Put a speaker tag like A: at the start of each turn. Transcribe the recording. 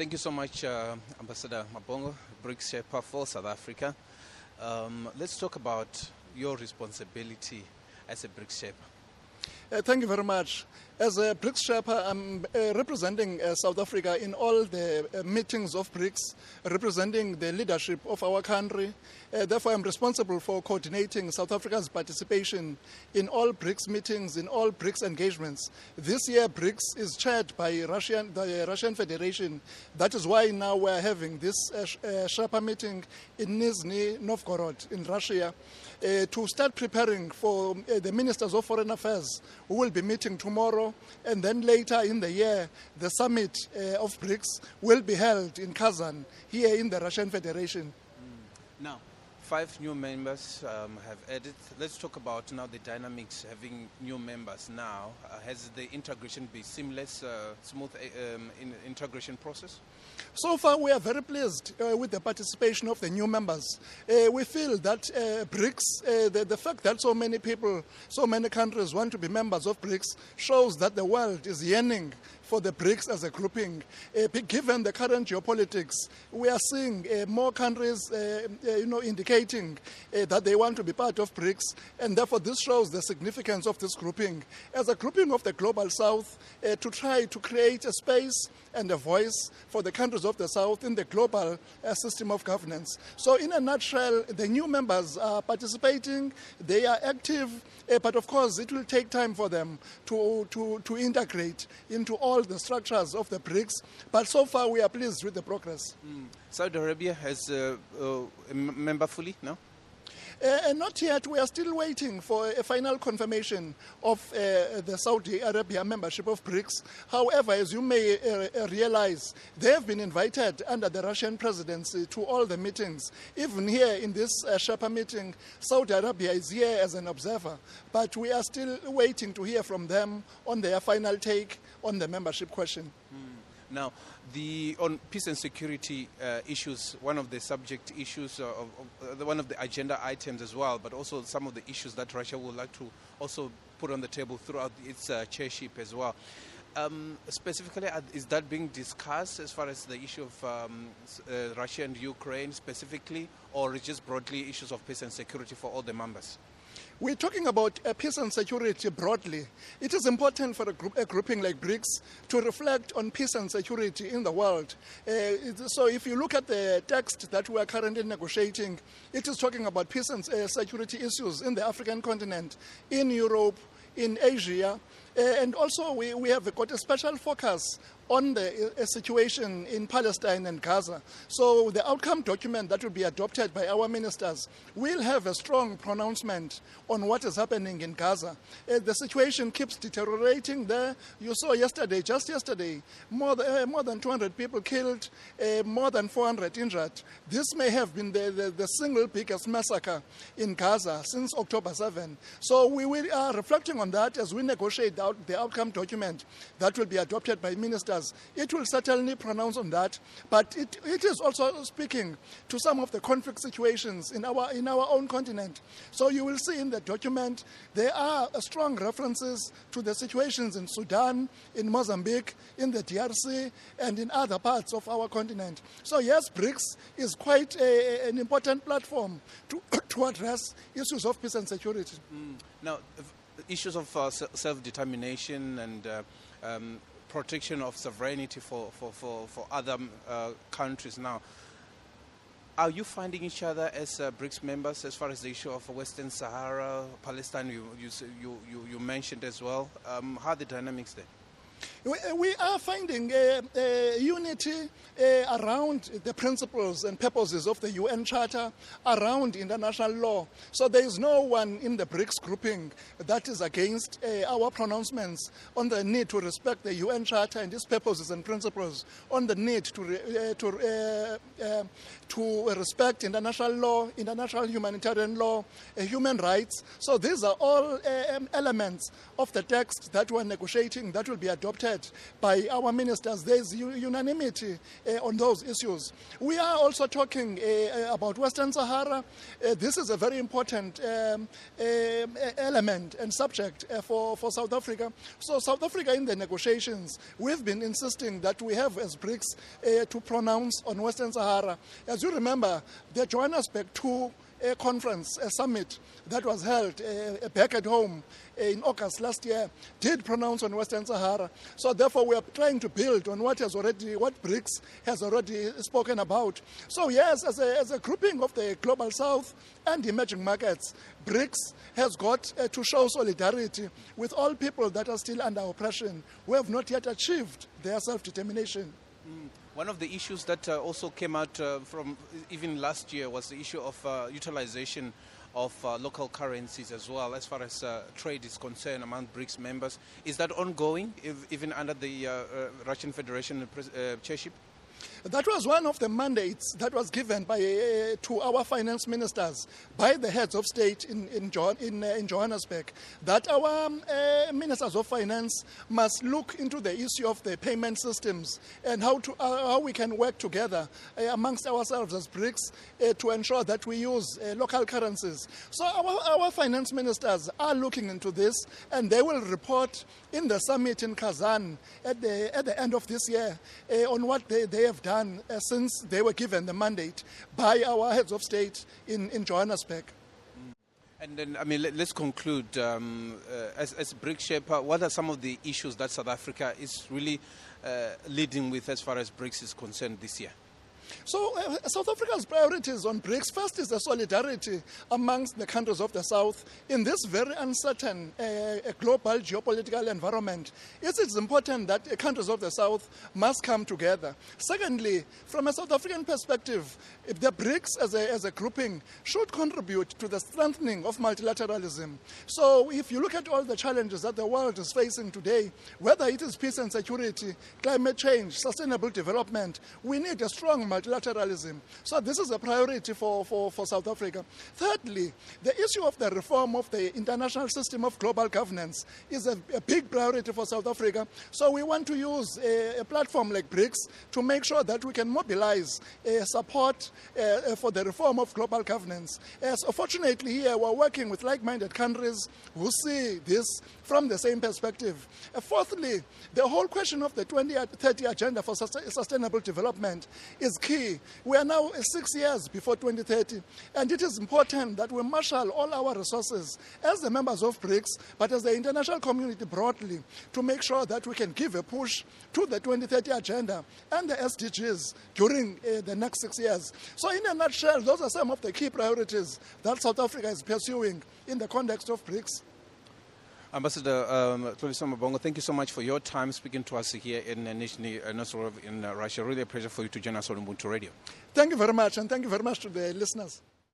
A: Thank you so much, Ambassador Mabhongo, BRICS Sherpa for South Africa. Let's talk about your responsibility as a BRICS Sherpa.
B: Thank you very much. As a BRICS Sherpa, I'm representing South Africa in all the meetings of BRICS, representing the leadership of our country. Therefore, I'm responsible for coordinating South Africa's participation in all BRICS meetings, in all BRICS engagements. This year, BRICS is chaired by the Russian Federation. That is why now we're having this Sherpa meeting in Nizhny Novgorod in Russia to start preparing for the Ministers of Foreign Affairs who will be meeting tomorrow. And then later in the year, the summit of BRICS will be held in Kazan, here in the Russian Federation.
A: Now, 5 new members have added. Let's talk about now the dynamics having new members now. Has the integration been seamless, smooth integration process?
B: So far, we are very pleased with the participation of the new members. We feel that BRICS, the fact that so many people, so many countries want to be members of BRICS shows that the world is yearning for the BRICS as a grouping. Given the current geopolitics, we are seeing more countries indicating that they want to be part of BRICS, and therefore this shows the significance of this grouping. As a grouping of the Global South, to try to create a space and a voice for the countries of the South in the global system of governance. So in a nutshell, the new members are participating, they are active, but of course it will take time for them to integrate into all the structures of the BRICS. But so far we are pleased with the progress.
A: Saudi Arabia has a member fully now?
B: Not yet. We are still waiting for a final confirmation of the Saudi Arabia membership of BRICS. However, as you may realize, they have been invited under the Russian presidency to all the meetings. Even here in this Sherpa meeting, Saudi Arabia is here as an observer. But we are still waiting to hear from them on their final take on the membership question.
A: Now, on peace and security issues, one of the subject issues, one of the agenda items as well, but also some of the issues that Russia would like to also put on the table throughout its chairship as well. Specifically, is that being discussed as far as the issue of Russia and Ukraine specifically, or just broadly issues of peace and security for all the members?
B: We're talking about peace and security broadly. It is important for a grouping like BRICS to reflect on peace and security in the world. So if you look at the text that we are currently negotiating, it is talking about peace and security issues in the African continent, in Europe, in Asia, and also we have got a special focus on the situation in Palestine and Gaza. So the outcome document that will be adopted by our ministers will have a strong pronouncement on what is happening in Gaza. The situation keeps deteriorating there. You saw yesterday, just yesterday, more than 200 people killed, more than 400 injured. This may have been the single biggest massacre in Gaza since October 7. So we are reflecting on that as we negotiate the outcome document that will be adopted by ministers. It will certainly pronounce on that, but it is also speaking to some of the conflict situations in our own continent. So you will see in the document there are strong references to the situations in Sudan, in Mozambique, in the DRC, and in other parts of our continent. So yes, BRICS is quite an important platform to address issues of peace and security.
A: Now, issues of self-determination and protection of sovereignty for other countries now. Are you finding each other as BRICS members as far as the issue of Western Sahara, Palestine, you mentioned as well? How are the dynamics there?
B: We are finding unity around the principles and purposes of the UN Charter, around international law. So there is no one in the BRICS grouping that is against our pronouncements on the need to respect the UN Charter and its purposes and principles, on the need to respect international law, international humanitarian law, human rights. So these are all elements of the text that we are negotiating that will be adopted supported by our ministers. There is unanimity on those issues. We are also talking about Western Sahara. This is a very important element and subject for South Africa. So South Africa in the negotiations, we've been insisting that we have as BRICS to pronounce on Western Sahara. As you remember, the Johannesburg II conference, a summit that was held back at home in August last year, did pronounce on Western Sahara. So therefore we are trying to build on what BRICS has already spoken about. So yes, as a grouping of the global south and emerging markets, BRICS has got to show solidarity with all people that are still under oppression, who have not yet achieved their self-determination.
A: One of the issues that also came out from even last year was the issue of utilization of local currencies as well, as far as trade is concerned among BRICS members. Is that ongoing, even under the Russian Federation chairship?
B: That was one of the mandates that was given to our finance ministers by the heads of state in Johannesburg, that our ministers of finance must look into the issue of the payment systems and how we can work together amongst ourselves as BRICS to ensure that we use local currencies. So our finance ministers are looking into this, and they will report in the summit in Kazan at the end of this year on what they have done since they were given the mandate by our heads of state in Johannesburg.
A: And then, I mean, let's conclude. As BRICS Sherpa, what are some of the issues that South Africa is really leading with as far as BRICS is concerned this year?
B: So South Africa's priorities on BRICS, first is the solidarity amongst the countries of the South in this very uncertain global geopolitical environment. It's important that countries of the South must come together. Secondly, from a South African perspective, the BRICS as a grouping should contribute to the strengthening of multilateralism. So if you look at all the challenges that the world is facing today, whether it is peace and security, climate change, sustainable development, we need a strong multilateralism. So this is a priority for South Africa. Thirdly, the issue of the reform of the international system of global governance is a big priority for South Africa. So we want to use a platform like BRICS to make sure that we can mobilize support for the reform of global governance. So fortunately here we're working with like-minded countries who see this from the same perspective. Fourthly, the whole question of the 2030 agenda for sustainable development is key. We are now 6 years before 2030, and it is important that we marshal all our resources as the members of BRICS, but as the international community broadly, to make sure that we can give a push to the 2030 agenda and the SDGs during the next 6 years. So in a nutshell, those are some of the key priorities that South Africa is pursuing in the context of BRICS.
A: Ambassador Xolisa Mabhongo, thank you so much for your time speaking to us here in Nizhny Novgorod in Russia. Really a pleasure for you to join us on Ubuntu Radio.
B: Thank you very much, and thank you very much to the listeners.